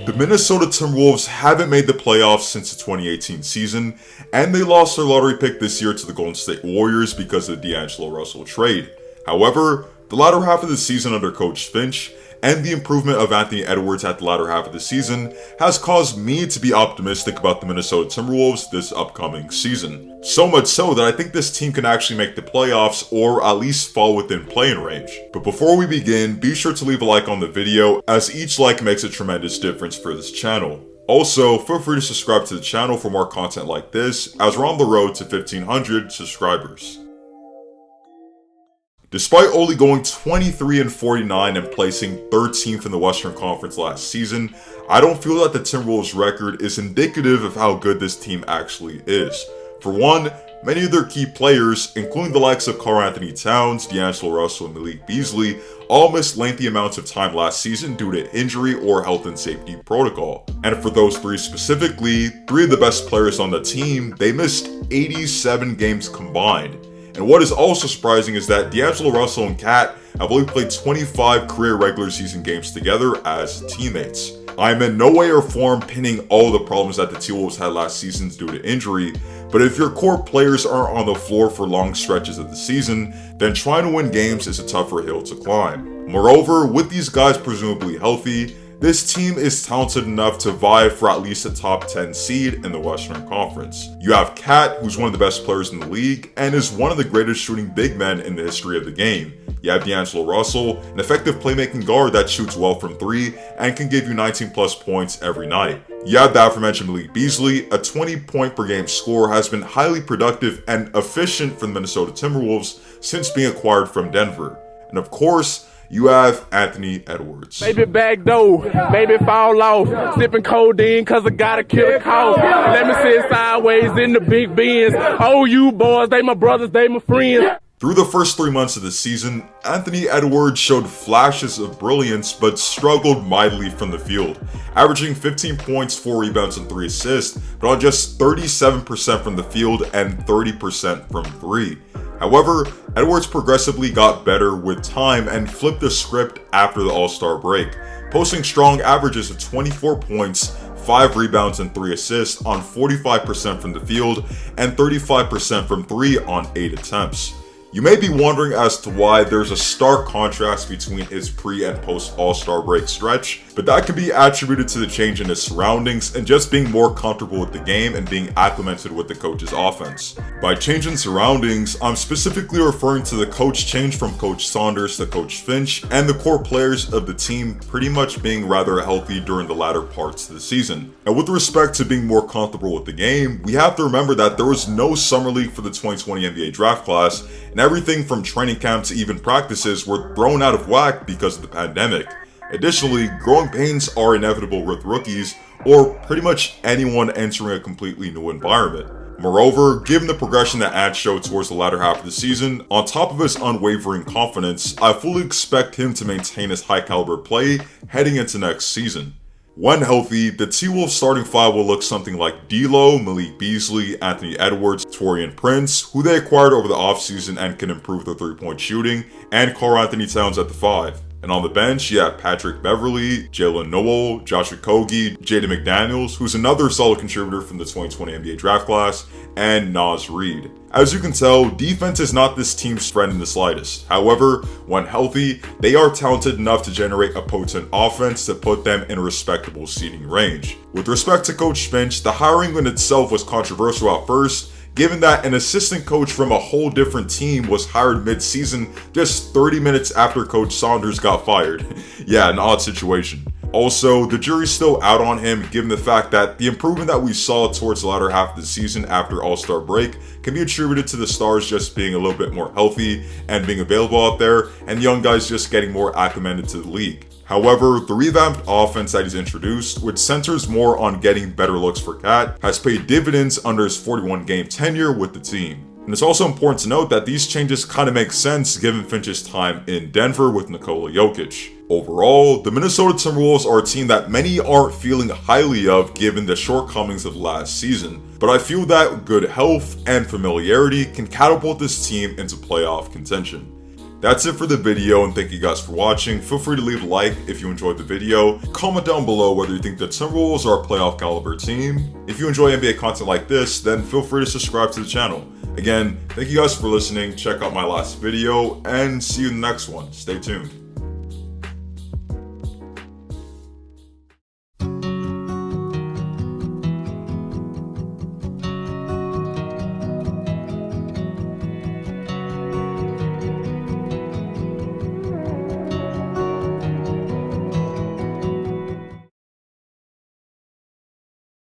The Minnesota Timberwolves haven't made the playoffs since the 2018 season, and they lost their lottery pick this year to the Golden State Warriors because of the D'Angelo Russell trade. However, the latter half of the season under Coach Finch and the improvement of Anthony Edwards at the latter half of the season has caused me to be optimistic about the Minnesota Timberwolves this upcoming season. So much so that I think this team can actually make the playoffs or at least fall within play-in range. But before we begin, be sure to leave a like on the video, as each like makes a tremendous difference for this channel. Also, feel free to subscribe to the channel for more content like this, as we're on the road to 1,500 subscribers. Despite only going 23-49 and placing 13th in the Western Conference last season, I don't feel that the Timberwolves' record is indicative of how good this team actually is. For one, many of their key players, including the likes of Karl-Anthony Towns, D'Angelo Russell, and Malik Beasley, all missed lengthy amounts of time last season due to injury or health and safety protocol. And for those three specifically, three of the best players on the team, they missed 87 games combined. And what is also surprising is that D'Angelo Russell and Cat have only played 25 career regular season games together as teammates. I am in no way or form pinning all the problems that the T-Wolves had last season due to injury, but if your core players aren't on the floor for long stretches of the season, then trying to win games is a tougher hill to climb. Moreover, with these guys presumably healthy, this team is talented enough to vie for at least a top 10 seed in the Western Conference. You have Cat, who's one of the best players in the league and is one of the greatest shooting big men in the history of the game. You have D'Angelo Russell, an effective playmaking guard that shoots well from three and can give you 19 plus points every night. You have the aforementioned Malik Beasley, a 20-point per game scorer, has been highly productive and efficient for the Minnesota Timberwolves since being acquired from Denver. And of course, you have Anthony Edwards. Baby back door, baby fall off, sipping codeine cause I gotta kill a cough. Let me sit sideways in the big Benz. Oh, you boys, they my brothers, they my friends. Through the first 3 months of the season, Anthony Edwards showed flashes of brilliance but struggled mightily from the field, averaging 15 points, 4 rebounds, and 3 assists, but on just 37% from the field and 30% from 3. However, Edwards progressively got better with time and flipped the script after the All-Star break, posting strong averages of 24 points, 5 rebounds, and 3 assists on 45% from the field and 35% from 3 on 8 attempts. You may be wondering as to why there's a stark contrast between his pre and post All-Star break stretch, but that can be attributed to the change in his surroundings and just being more comfortable with the game and being acclimated with the coach's offense. By changing surroundings, I'm specifically referring to the coach change from Coach Saunders to Coach Finch and the core players of the team pretty much being rather healthy during the latter parts of the season. And with respect to being more comfortable with the game, we have to remember that there was no summer league for the 2020 NBA draft class, and everything from training camp to even practices were thrown out of whack because of the pandemic. Additionally, growing pains are inevitable with rookies or pretty much anyone entering a completely new environment. Moreover, given the progression that Ant showed towards the latter half of the season, on top of his unwavering confidence, I fully expect him to maintain his high caliber play heading into next season. When healthy, the T-Wolves starting five will look something like D'Lo, Malik Beasley, Anthony Edwards, Taurean Prince, who they acquired over the offseason and can improve their three-point shooting, and Karl-Anthony Towns at the 5. And on the bench, you have Patrick Beverley, Jalen Noel, Josh Okogie, Jaden McDaniels, who's another solid contributor from the 2020 NBA draft class, and Naz Reid. As you can tell, defense is not this team's friend in the slightest. However, when healthy, they are talented enough to generate a potent offense to put them in a respectable seeding range. With respect to Coach Finch, the hiring in itself was controversial at first, given that an assistant coach from a whole different team was hired mid-season just 30 minutes after Coach Saunders got fired. Yeah, an odd situation. Also, the jury's still out on him given the fact that the improvement that we saw towards the latter half of the season after All-Star break can be attributed to the stars just being a little bit more healthy and being available out there, and young guys just getting more acclimated to the league. However, the revamped offense that he's introduced, which centers more on getting better looks for Cat, has paid dividends under his 41-game tenure with the team. And it's also important to note that these changes kind of make sense given Finch's time in Denver with Nikola Jokic. Overall, the Minnesota Timberwolves are a team that many aren't feeling highly of given the shortcomings of last season, but I feel that good health and familiarity can catapult this team into playoff contention. That's it for the video, and thank you guys for watching. Feel free to leave a like if you enjoyed the video. Comment down below whether you think the Timberwolves are a playoff caliber team. If you enjoy NBA content like this, then feel free to subscribe to the channel. Again, thank you guys for listening. Check out my last video, and see you in the next one. Stay tuned.